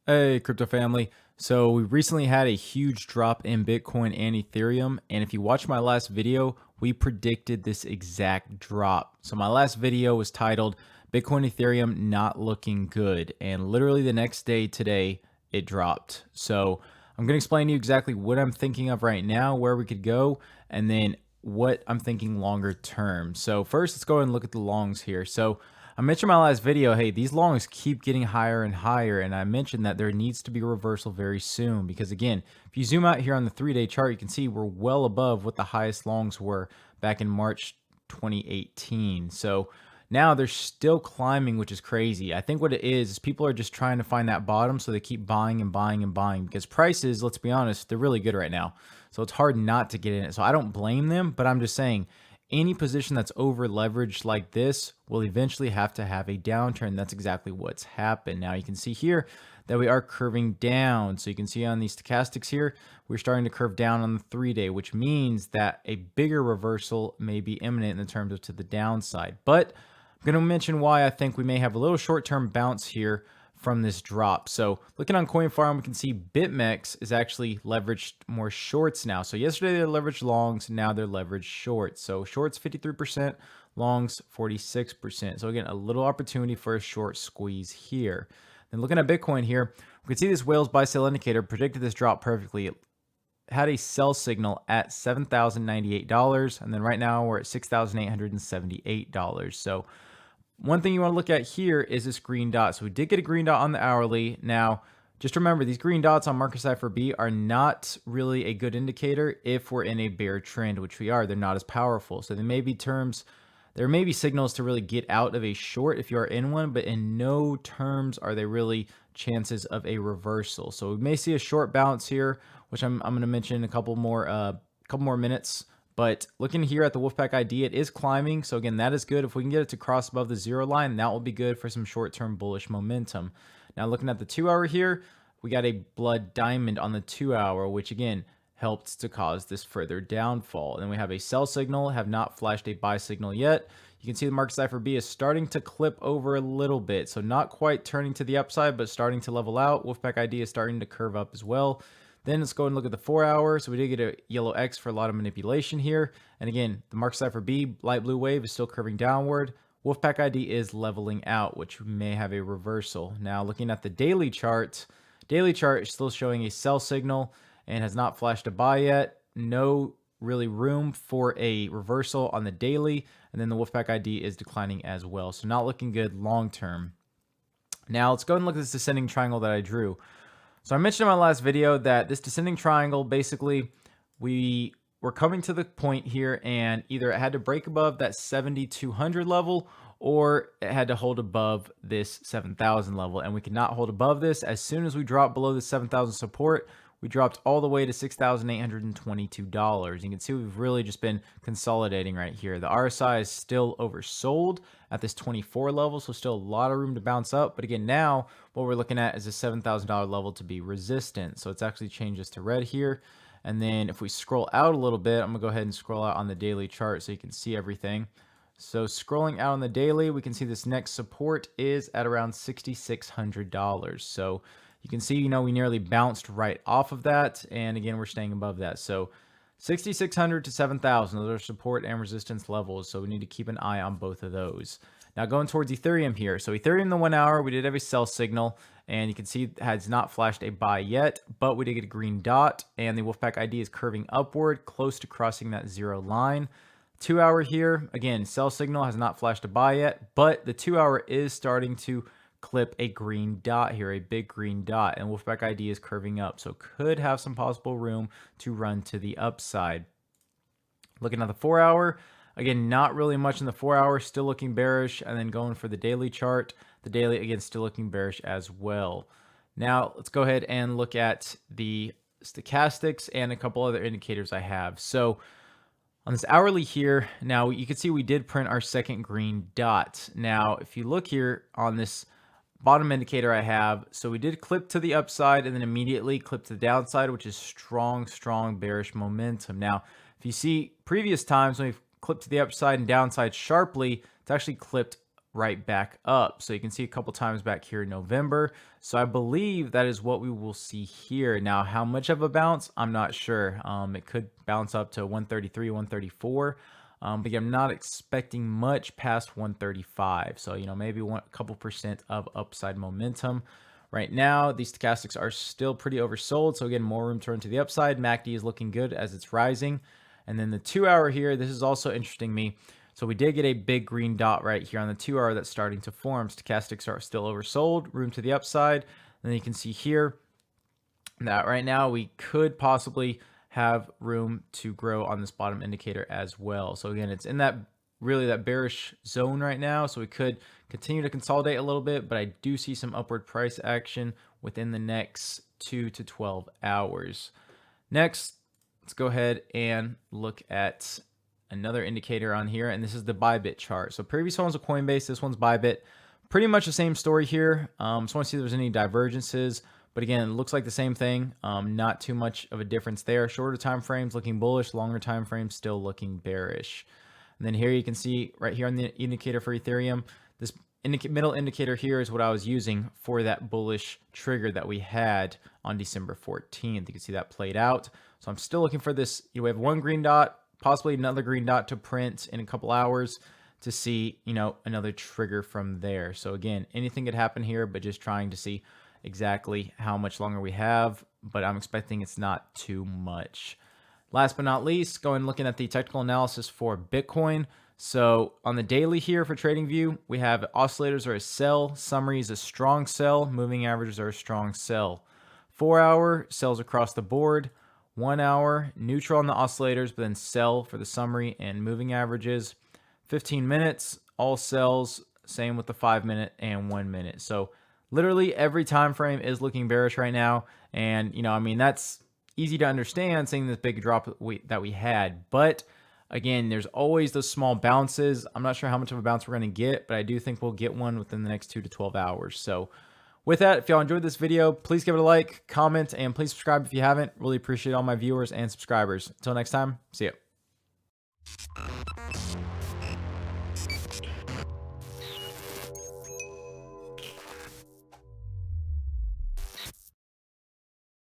Hey, crypto family. So we recently had a huge drop in Bitcoin and Ethereum. And if you watch my last video, we predicted this exact drop. So my last video was titled Bitcoin, Ethereum not looking good. And literally the next day today, it dropped. So I'm going to explain to you exactly what I'm thinking of right now, where we could go, and then what I'm thinking longer term. So first, let's go ahead and look at the longs here. So I mentioned in my last video, hey, these longs keep getting higher and higher. And I mentioned that there needs to be a reversal very soon because, again, if you zoom out here on the 3-day chart, you can see we're well above what the highest longs were back in March 2018. So now they're still climbing, which is crazy. I think what it is people are just trying to find that bottom, so they keep buying and buying and buying because prices, let's be honest, they're really good right now. So it's hard not to get in it. So I don't blame them, but I'm just saying any position that's over leveraged like this will eventually have to have a downturn. That's exactly what's happened. Now you can see here that we are curving down. So you can see on these stochastics here, we're starting to curve down on the 3-day, which means that a bigger reversal may be imminent in terms of to the downside. But I'm going to mention why I think we may have a little short-term bounce here from this drop. So looking on Coin Farm, we can see Bitmex is actually leveraged more shorts now. So yesterday they're leveraged longs, now they're leveraged shorts. So shorts 53%, longs 46%. So again, a little opportunity for a short squeeze here. Then looking at Bitcoin here, we can see this whales buy sell indicator predicted this drop perfectly. It had a sell signal at $7,098, and then right now we're at $6,878. So one thing you want to look at here is this green dot. So we did get a green dot on the hourly. Now, just remember, these green dots on market Cipher B are not really a good indicator if we're in a bear trend, which we are. They're not as powerful. So there may be signals to really get out of a short if you are in one, but in no terms are they really chances of a reversal. So we may see a short bounce here, which I'm going to mention in a couple more minutes. But looking here at the Wolfpack ID, it is climbing. So again, that is good. If we can get it to cross above the 0 line, that will be good for some short-term bullish momentum. Now looking at the 2-hour here, we got a blood diamond on the 2-hour, which again helped to cause this further downfall. And then we have a sell signal, have not flashed a buy signal yet. You can see the market Cipher B is starting to clip over a little bit. So not quite turning to the upside, but starting to level out. Wolfpack ID is starting to curve up as well. Then let's go and look at the 4-hour. So we did get a yellow X for a lot of manipulation here. And again, the market Cipher B light blue wave is still curving downward. Wolfpack ID is leveling out, which may have a reversal. Now looking at the daily chart is still showing a sell signal and has not flashed a buy yet. No really room for a reversal on the daily. And then the Wolfpack ID is declining as well. So not looking good long term. Now let's go and look at this descending triangle that I drew. So I mentioned in my last video that this descending triangle, basically, we were coming to the point here and either it had to break above that 7,200 level or it had to hold above this 7,000 level. And we could not hold above this. As soon as we dropped below the 7,000 support, we dropped all the way to $6,822. You can see we've really just been consolidating right here. The RSI is still oversold at this 24 level, so still a lot of room to bounce up. But again, now what we're looking at is a $7,000 level to be resistant. So it's actually changed this to red here. And then if we scroll out a little bit, I'm gonna go ahead and scroll out on the daily chart so you can see everything. So scrolling out on the daily, we can see this next support is at around $6,600. So you can see, we nearly bounced right off of that. And again, we're staying above that. So 6,600 to 7,000, those are support and resistance levels. So we need to keep an eye on both of those. Now going towards Ethereum here. So Ethereum, the 1-hour, we did have a sell signal. And you can see it has not flashed a buy yet, but we did get a green dot. And the Wolfpack ID is curving upward, close to crossing that 0 line. 2-hour here, again, sell signal has not flashed a buy yet, but the 2-hour is starting to clip a green dot here, a big green dot, and Wolfpack ID is curving up, so could have some possible room to run to the upside. Looking at the 4-hour, again, not really much in the 4-hour, still looking bearish, and then going for the daily chart, the daily, again, still looking bearish as well. Now, let's go ahead and look at the stochastics and a couple other indicators I have. So on this hourly here, now you can see we did print our second green dot. Now, if you look here on this bottom indicator I have, so we did clip to the upside and then immediately clip to the downside, which is strong bearish momentum. Now, if you see previous times when we've clipped to the upside and downside sharply, it's actually clipped right back up. So you can see a couple times back here in November. So I believe that is what we will see here. Now, how much of a bounce? I'm not sure. It could bounce up to 133, 134. But yeah, I'm not expecting much past 135. So, maybe a couple percent of upside momentum. Right now, these stochastics are still pretty oversold. So again, more room to run to the upside. MACD is looking good as it's rising. And then the 2 hour here, this is also interesting me. So we did get a big green dot right here on the 2 hour that's starting to form. Stochastics are still oversold, room to the upside. And then you can see here that right now we could possibly have room to grow on this bottom indicator as well. So again, it's in that bearish zone right now. So we could continue to consolidate a little bit, but I do see some upward price action within the next 2 to 12 hours. Next, let's go ahead and look at another indicator on here, and this is the Bybit chart. So previous one was a Coinbase, this one's Bybit. Pretty much the same story here. So I want to see if there's any divergences. But again, it looks like the same thing. Not too much of a difference there. Shorter time frames looking bullish, longer time frames still looking bearish. And then here you can see right here on the indicator for Ethereum, this middle indicator here is what I was using for that bullish trigger that we had on December 14th. You can see that played out. So I'm still looking for this. We have one green dot, possibly another green dot to print in a couple hours to see, another trigger from there. So again, anything could happen here, but just trying to see exactly how much longer we have, but I'm expecting it's not too much. Last but not least, going looking at the technical analysis for Bitcoin. So on the daily here for TradingView, we have oscillators are a sell, summary is a strong sell, moving averages are a strong sell. 4 hour sells across the board, 1 hour neutral on the oscillators, but then sell for the summary and moving averages. 15 minutes, all sells, same with the 5 minute and 1 minute. So literally every time frame is looking bearish right now. And, that's easy to understand seeing this big drop that we had. But again, there's always those small bounces. I'm not sure how much of a bounce we're going to get, but I do think we'll get one within the next 2 to 12 hours. So with that, if y'all enjoyed this video, please give it a like, comment, and please subscribe if you haven't. Really appreciate all my viewers and subscribers. Until next time, see ya.